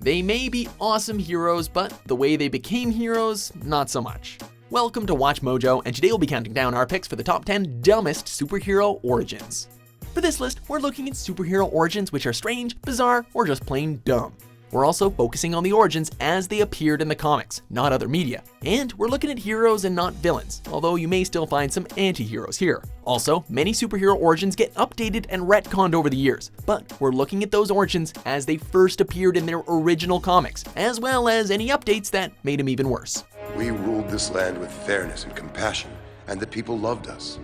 They may be awesome heroes, but the way they became heroes, not so much. Welcome to Watch Mojo, and today we'll be counting down our picks for the top 10 dumbest superhero origins. For this list, we're looking at superhero origins which are strange, bizarre, or just plain dumb. We're also focusing on the origins as they appeared in the comics, not other media. And we're looking at heroes and not villains, although you may still find some anti-heroes here. Also, many superhero origins get updated and retconned over the years, but we're looking at those origins as they first appeared in their original comics, as well as any updates that made them even worse. We ruled this land with fairness and compassion, and the people loved us.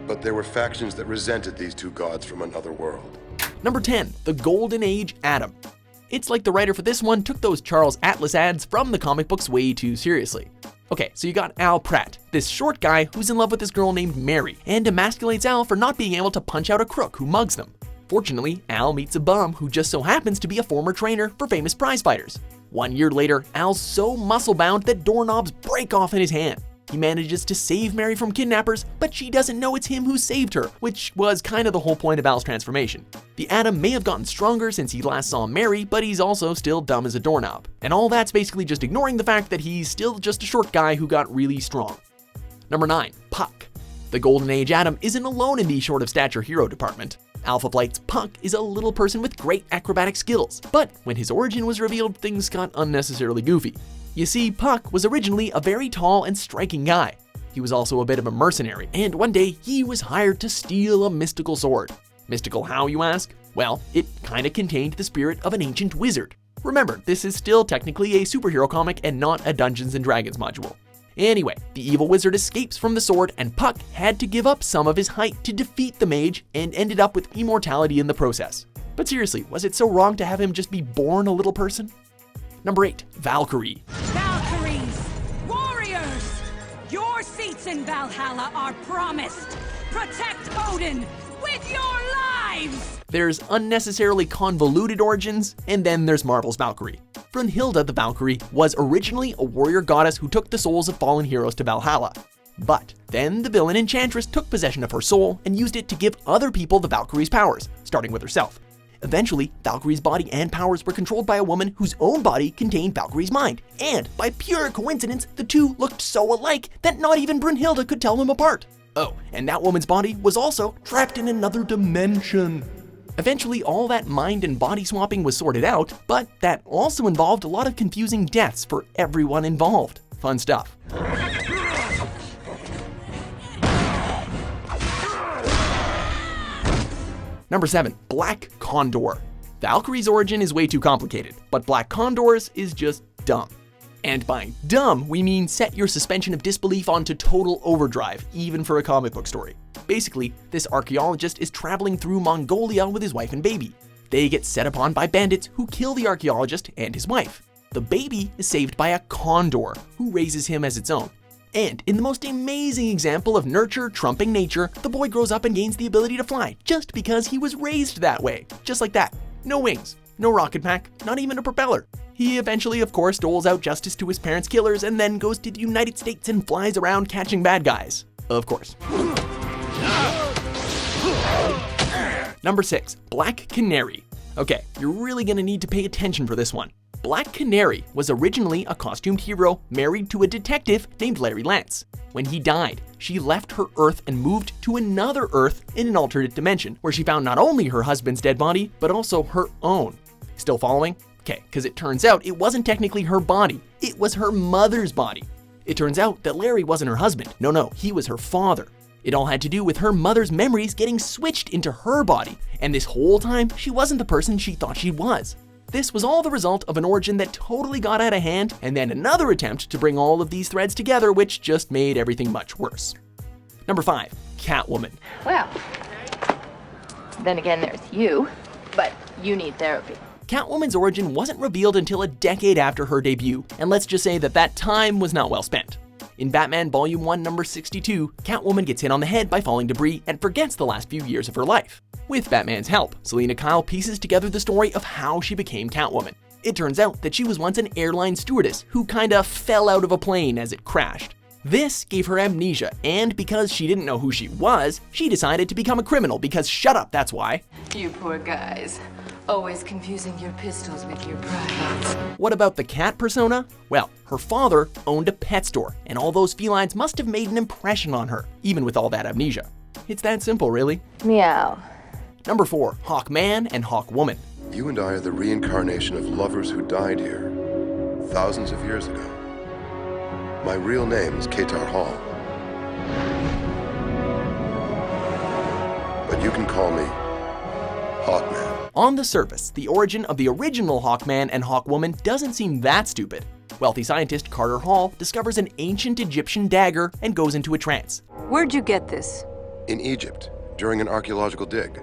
But there were factions that resented these two gods from another world. Number 10, the Golden Age Atom. It's like the writer for this one took those Charles Atlas ads from the comic books way too seriously. Okay, so you got Al Pratt, this short guy who's in love with this girl named Mary, and emasculates Al for not being able to punch out a crook who mugs them. Fortunately, Al meets a bum who just so happens to be a former trainer for famous prize fighters. 1 year later, Al's so muscle-bound that doorknobs break off in his hand. He manages to save Mary from kidnappers, but she doesn't know it's him who saved her, which was kind of the whole point of Al's transformation. The Atom may have gotten stronger since he last saw Mary, but he's also still dumb as a doorknob. And all that's basically just ignoring the fact that he's still just a short guy who got really strong. Number 9, Puck. The Golden Age Atom isn't alone in the short of stature hero department. Alpha Flight's Puck is a little person with great acrobatic skills, but when his origin was revealed, things got unnecessarily goofy. You see, Puck was originally a very tall and striking guy. He was also a bit of a mercenary, and one day he was hired to steal a mystical sword. Mystical how, you ask? Well, it kinda contained the spirit of an ancient wizard. Remember, this is still technically a superhero comic and not a Dungeons & Dragons module. Anyway, the evil wizard escapes from the sword, and Puck had to give up some of his height to defeat the mage and ended up with immortality in the process. But seriously, was it so wrong to have him just be born a little person? Number 8, Valkyrie. Valkyries! Warriors! Your seats in Valhalla are promised! Protect Odin with your lives! There's unnecessarily convoluted origins, and then there's Marvel's Valkyrie. Brunhilde the Valkyrie was originally a warrior goddess who took the souls of fallen heroes to Valhalla. But then the villain Enchantress took possession of her soul and used it to give other people the Valkyrie's powers, starting with herself. Eventually, Valkyrie's body and powers were controlled by a woman whose own body contained Valkyrie's mind, and by pure coincidence, the two looked so alike that not even Brunhilde could tell them apart. Oh, and that woman's body was also trapped in another dimension. Eventually, all that mind and body swapping was sorted out, but that also involved a lot of confusing deaths for everyone involved. Fun stuff. Number 7, Black Condor. Valkyrie's origin is way too complicated, but Black Condor's is just dumb. And by dumb, we mean set your suspension of disbelief onto total overdrive, even for a comic book story. Basically, this archaeologist is traveling through Mongolia with his wife and baby. They get set upon by bandits who kill the archaeologist and his wife. The baby is saved by a condor, who raises him as its own. And in the most amazing example of nurture trumping nature, the boy grows up and gains the ability to fly, just because he was raised that way. Just like that. No wings, no rocket pack, not even a propeller. He eventually, of course, doles out justice to his parents' killers and then goes to the United States and flies around catching bad guys. Of course. Number 6, Black Canary. Okay, you're really gonna need to pay attention for this one. Black Canary was originally a costumed hero married to a detective named Larry Lance. When he died, she left her Earth and moved to another Earth in an alternate dimension, where she found not only her husband's dead body, but also her own. Still following? Okay, because it turns out it wasn't technically her body, it was her mother's body. It turns out that Larry wasn't her husband. No, he was her father. It all had to do with her mother's memories getting switched into her body, and this whole time, she wasn't the person she thought she was. This was all the result of an origin that totally got out of hand, and then another attempt to bring all of these threads together, which just made everything much worse. Number 5, Catwoman. Well, then again, there's you, but you need therapy. Catwoman's origin wasn't revealed until a decade after her debut, and let's just say that time was not well spent. In Batman Volume 1, number 62, Catwoman gets hit on the head by falling debris and forgets the last few years of her life. With Batman's help, Selina Kyle pieces together the story of how she became Catwoman. It turns out that she was once an airline stewardess who kinda fell out of a plane as it crashed. This gave her amnesia, and because she didn't know who she was, she decided to become a criminal because shut up, that's why. You poor guys. Always confusing your pistols with your privates. What about the cat persona? Well, her father owned a pet store, and all those felines must have made an impression on her, even with all that amnesia. It's that simple, really. Meow. Number 4, Hawkman and Hawkwoman. You and I are the reincarnation of lovers who died here thousands of years ago. My real name is Qatar Hall. But you can call me Hawkman. On the surface, the origin of the original Hawkman and Hawkwoman doesn't seem that stupid. Wealthy scientist Carter Hall discovers an ancient Egyptian dagger and goes into a trance. Where'd you get this? In Egypt, during an archaeological dig.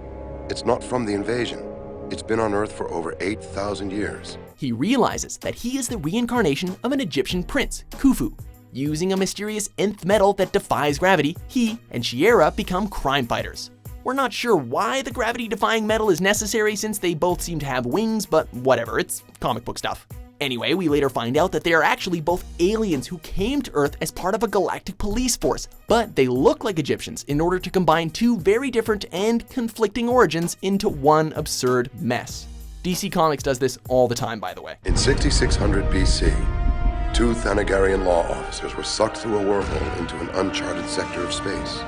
It's not from the invasion. It's been on Earth for over 8,000 years. He realizes that he is the reincarnation of an Egyptian prince, Khufu. Using a mysterious nth metal that defies gravity, he and Shiera become crime fighters. We're not sure why the gravity-defying metal is necessary since they both seem to have wings, but whatever, it's comic book stuff. Anyway, we later find out that they are actually both aliens who came to Earth as part of a galactic police force, but they look like Egyptians in order to combine two very different and conflicting origins into one absurd mess. DC Comics does this all the time, by the way. In 6600 BC, 2 Thanagarian law officers were sucked through a wormhole into an uncharted sector of space.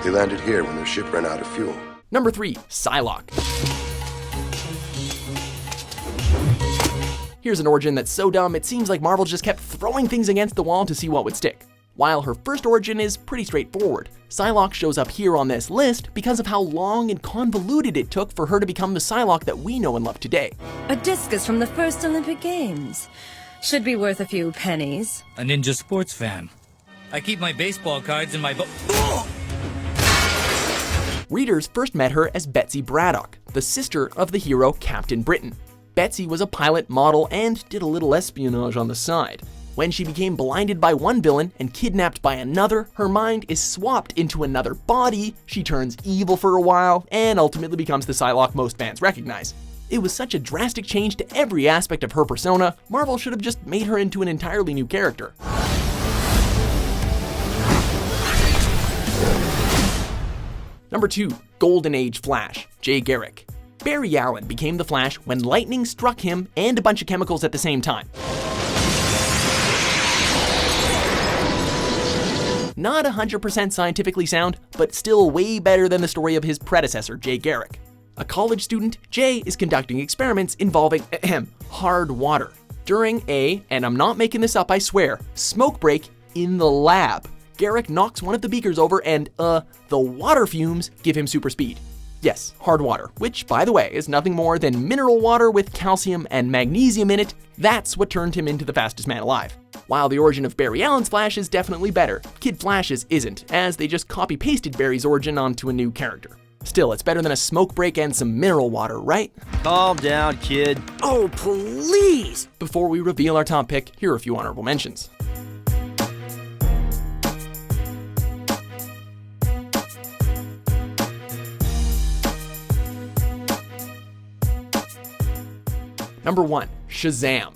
They landed here when their ship ran out of fuel. Number 3, Psylocke. Here's an origin that's so dumb it seems like Marvel just kept throwing things against the wall to see what would stick. While her first origin is pretty straightforward, Psylocke shows up here on this list because of how long and convoluted it took for her to become the Psylocke that we know and love today. A discus from the first Olympic Games. Should be worth a few pennies. A ninja sports fan. I keep my baseball cards in my Readers first met her as Betsy Braddock, the sister of the hero Captain Britain. Betsy was a pilot, model, and did a little espionage on the side. When she became blinded by one villain and kidnapped by another, her mind is swapped into another body, she turns evil for a while, and ultimately becomes the Psylocke most fans recognize. It was such a drastic change to every aspect of her persona, Marvel should have just made her into an entirely new character. Number 2, Golden Age Flash, Jay Garrick. Barry Allen became the Flash when lightning struck him and a bunch of chemicals at the same time. Not 100% scientifically sound, but still way better than the story of his predecessor, Jay Garrick. A college student, Jay is conducting experiments involving hard water during and I'm not making this up, I swear, smoke break in the lab. Garrick knocks one of the beakers over and, the water fumes give him super speed. Yes, hard water, which, by the way, is nothing more than mineral water with calcium and magnesium in it. That's what turned him into the fastest man alive. While the origin of Barry Allen's Flash is definitely better, Kid Flash's isn't, as they just copy-pasted Barry's origin onto a new character. Still, it's better than a smoke break and some mineral water, right? Calm down, kid. Oh, please! Before we reveal our top pick, here are a few honorable mentions. Number 1, Shazam.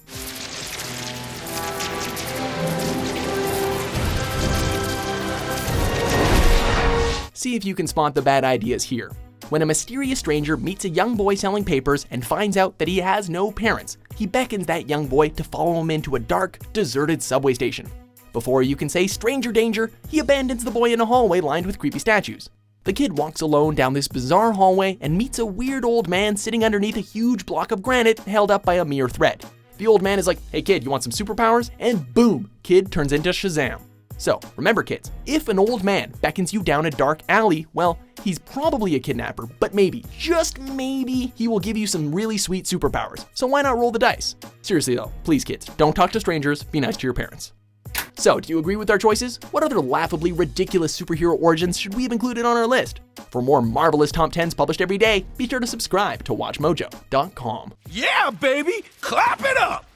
See if you can spot the bad ideas here. When a mysterious stranger meets a young boy selling papers and finds out that he has no parents, he beckons that young boy to follow him into a dark, deserted subway station. Before you can say stranger danger, he abandons the boy in a hallway lined with creepy statues. The kid walks alone down this bizarre hallway and meets a weird old man sitting underneath a huge block of granite held up by a mere thread. The old man is like, "Hey kid, you want some superpowers?" And boom, kid turns into Shazam. So remember kids, if an old man beckons you down a dark alley, well, he's probably a kidnapper, but maybe, just maybe, he will give you some really sweet superpowers. So why not roll the dice? Seriously though, please kids, don't talk to strangers, be nice to your parents. So, do you agree with our choices? What other laughably ridiculous superhero origins should we have included on our list? For more marvelous top 10s published every day, be sure to subscribe to WatchMojo.com. Yeah, baby! Clap it up!